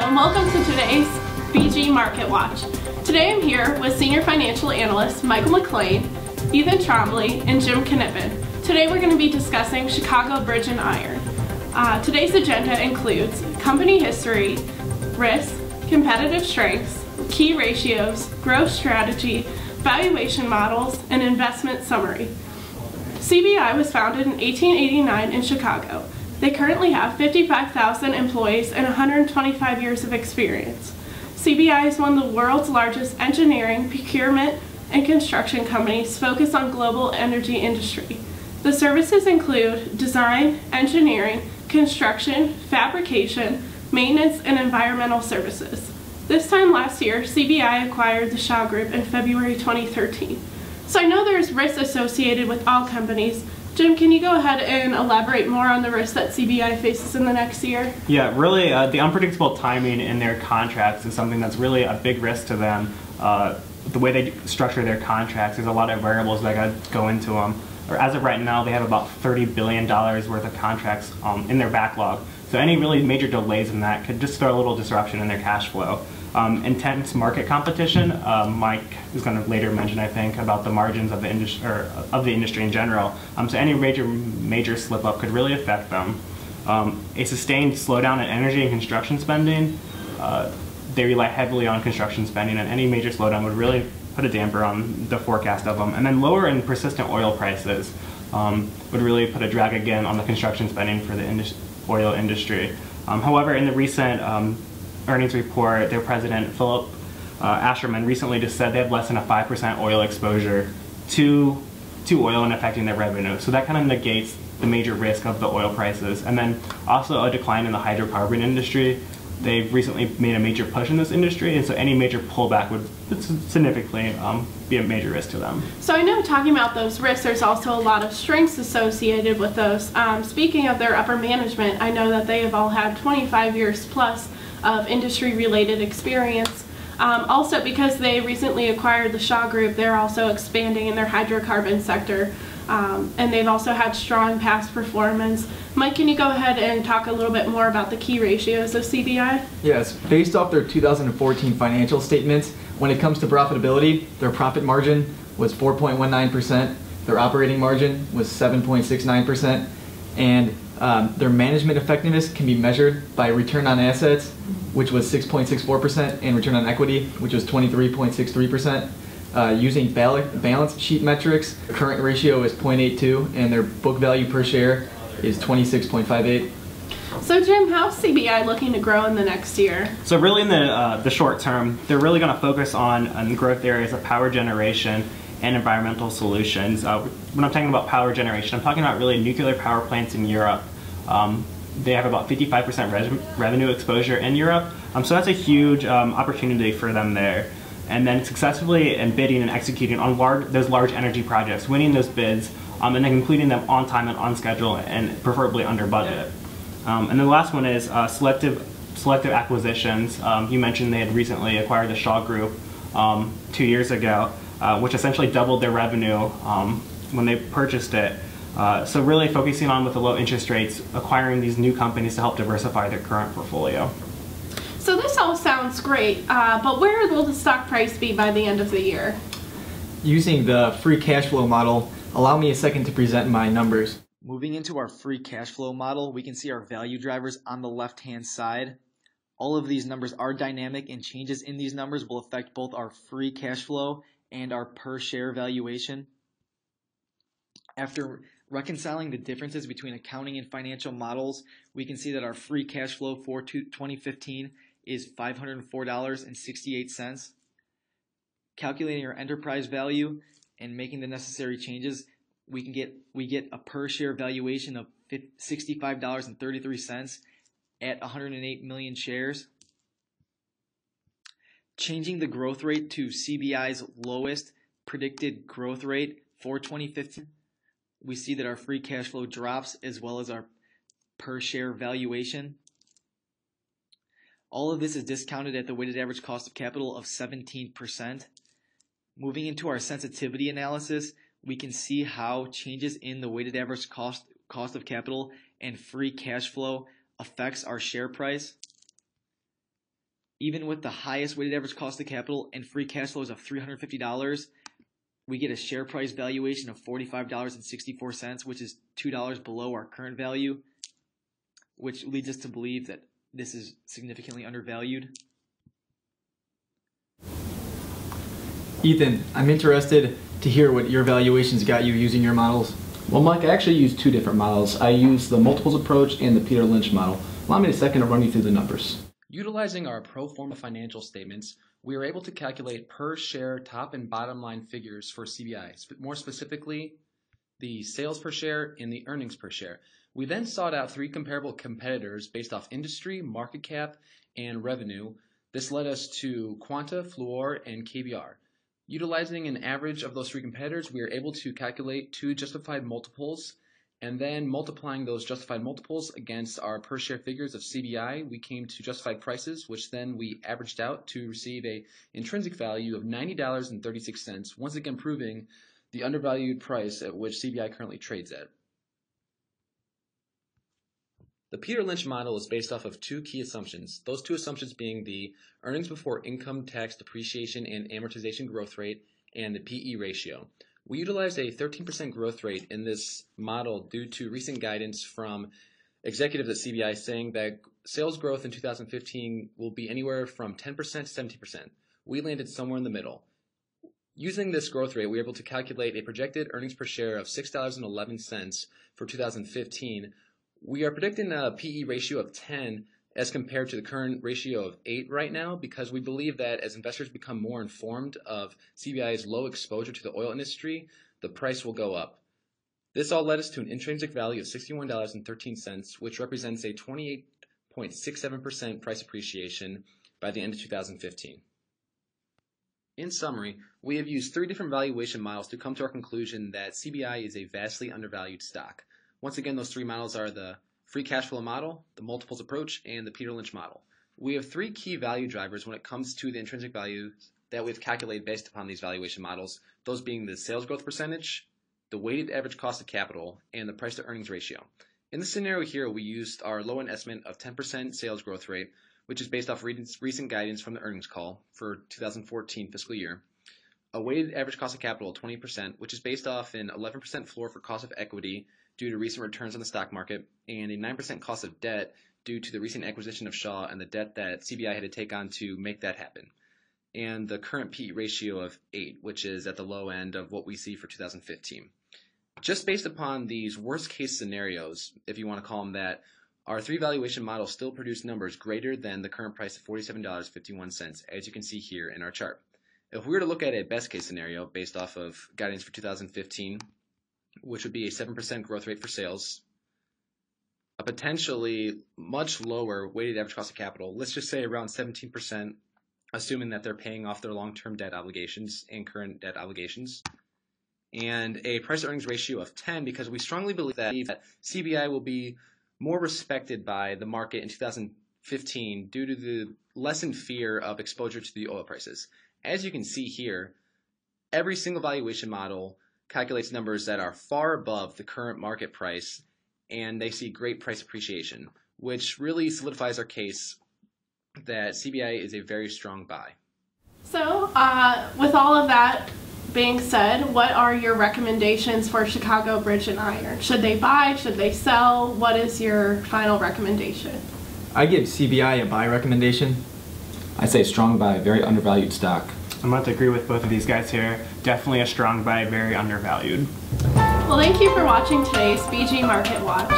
and welcome to today's BG Market Watch. Today I'm here with Senior Financial Analysts Michael McLean, Ethan Trombley, and Jim Knippen. Today we're going to be discussing Chicago Bridge and Iron. Today's agenda includes company history, risk, competitive strengths, key ratios, growth strategy, valuation models, and investment summary. CBI was founded in 1889 in Chicago. They currently have 55,000 employees and 125 years of experience. CBI is one of the world's largest engineering, procurement, and construction companies focused on global energy industry. The services include design, engineering, construction, fabrication, maintenance, and environmental services. This time last year, CBI acquired the Shaw Group in February 2013. So I know there's risks associated with all companies. Jim, can you go ahead and elaborate more on the risks that CBI faces in the next year? Yeah, really, the unpredictable timing in their contracts is something that's really a big risk to them. The way they structure their contracts, there's a lot of variables that go into them. Or as of right now, they have about $30 billion worth of contracts in their backlog. So any really major delays in that could just throw a little disruption in their cash flow. Intense market competition. Mike is going to later mention, I think, about the margins of the industry in general. So any major slip up could really affect them. A sustained slowdown in energy and construction spending. They rely heavily on construction spending, and any major slowdown would really put a damper on the forecast of them. And then lower and persistent oil prices would really put a drag again on the construction spending for the oil industry. However, in the recent earnings report, their president, Philip Asherman, recently just said they have less than a 5% oil exposure to oil and affecting their revenue. So that kind of negates the major risk of the oil prices. And then also a decline in the hydrocarbon industry. They've recently made a major push in this industry, and so any major pullback would significantly be a major risk to them. So I know, talking about those risks, there's also a lot of strengths associated with those. Speaking of their upper management, I know that they have all had 25 years plus of industry-related experience. Also, because they recently acquired the Shaw Group, they're also expanding in their hydrocarbon sector. And they've also had strong past performance. Mike, can you go ahead and talk a little bit more about the key ratios of CBI? Yes, based off their 2014 financial statements, when it comes to profitability, their profit margin was 4.19%, their operating margin was 7.69%, and their management effectiveness can be measured by return on assets, which was 6.64%, and return on equity, which was 23.63%. Using balance sheet metrics, the current ratio is 0.82, and their book value per share is 26.58. So Jim, how's CBI looking to grow in the next year? So really in the short term, they're really going to focus on growth areas of power generation and environmental solutions. When I'm talking about power generation, I'm talking about really nuclear power plants in Europe. They have about 55% revenue exposure in Europe, so that's a huge opportunity for them there. And then successfully bidding and executing on those large energy projects, winning those bids, and then completing them on time and on schedule, and preferably under budget. And then the last one is selective acquisitions. You mentioned they had recently acquired the Shaw Group 2 years ago, which essentially doubled their revenue when they purchased it. So really focusing on, with the low interest rates, acquiring these new companies to help diversify their current portfolio. So this all sounds great, but where will the stock price be by the end of the year? Using the free cash flow model, allow me a second to present my numbers. Moving into our free cash flow model, we can see our value drivers on the left-hand side. All of these numbers are dynamic, and changes in these numbers will affect both our free cash flow and our per share valuation. After reconciling the differences between accounting and financial models, we can see that our free cash flow for 2015 is $504.68. Calculating our enterprise value and making the necessary changes, we get a per share valuation of $65.33 at 108 million shares. Changing the growth rate to CBI's lowest predicted growth rate for 2015, we see that our free cash flow drops, as well as our per share valuation. All of this is discounted at the weighted average cost of capital of 17%. Moving into our sensitivity analysis, we can see how changes in the weighted average cost of capital and free cash flow affects our share price. Even with the highest weighted average cost of capital and free cash flows of $350, we get a share price valuation of $45.64, which is $2 below our current value, which leads us to believe that this is significantly undervalued. Ethan, I'm interested to hear what your valuations got you using your models. Well, Mike, I actually used two different models. I used the multiples approach and the Peter Lynch model. Allow me a second to run you through the numbers. Utilizing our pro forma financial statements, we are able to calculate per share top and bottom line figures for CBI, more specifically the sales per share and the earnings per share. We then sought out three comparable competitors based off industry, market cap, and revenue. This led us to Quanta, Fluor, and KBR. Utilizing an average of those three competitors, we are able to calculate two justified multiples, and then multiplying those justified multiples against our per share figures of CBI, we came to justified prices, which then we averaged out to receive a intrinsic value of $90.36, once again proving the undervalued price at which CBI currently trades at. The Peter Lynch model is based off of two key assumptions, those two assumptions being the earnings before income tax depreciation and amortization growth rate and the PE ratio. We utilized a 13% growth rate in this model due to recent guidance from executives at CBI saying that sales growth in 2015 will be anywhere from 10% to 70%. We landed somewhere in the middle. Using this growth rate, we were able to calculate a projected earnings per share of $6.11 for 2015. We are predicting a PE ratio of 10 as compared to the current ratio of 8 right now, because we believe that as investors become more informed of CBI's low exposure to the oil industry, the price will go up. This all led us to an intrinsic value of $61.13, which represents a 28.67% price appreciation by the end of 2015. In summary, we have used three different valuation models to come to our conclusion that CBI is a vastly undervalued stock. Once again, those three models are the free cash flow model, the multiples approach, and the Peter Lynch model. We have three key value drivers when it comes to the intrinsic value that we've calculated based upon these valuation models, those being the sales growth percentage, the weighted average cost of capital, and the price to earnings ratio. In this scenario here, we used our low-end estimate of 10% sales growth rate, which is based off recent guidance from the earnings call for 2014 fiscal year, a weighted average cost of capital of 20%, which is based off an 11% floor for cost of equity due to recent returns on the stock market, and a 9% cost of debt due to the recent acquisition of Shaw and the debt that CBI had to take on to make that happen, and the current PE ratio of 8, which is at the low end of what we see for 2015. Just based upon these worst case scenarios, if you want to call them that, our three valuation models still produce numbers greater than the current price of $47.51, as you can see here in our chart. If we were to look at a best case scenario based off of guidance for 2015, which would be a 7% growth rate for sales, a potentially much lower weighted average cost of capital, let's just say around 17%, assuming that they're paying off their long-term debt obligations and current debt obligations, and a price-to-earnings ratio of 10, because we strongly believe that CBI will be more respected by the market in 2015 due to the lessened fear of exposure to the oil prices. As you can see here, every single valuation model calculates numbers that are far above the current market price, and they see great price appreciation, which really solidifies our case that CBI is a very strong buy. So, with all of that being said, what are your recommendations for Chicago Bridge and Iron? Should they buy? Should they sell? What is your final recommendation? I give CBI a buy recommendation. I say strong buy, very undervalued stock. I'm about to agree with both of these guys here. Definitely a strong buy, very undervalued. Well, thank you for watching today's BG Market Watch.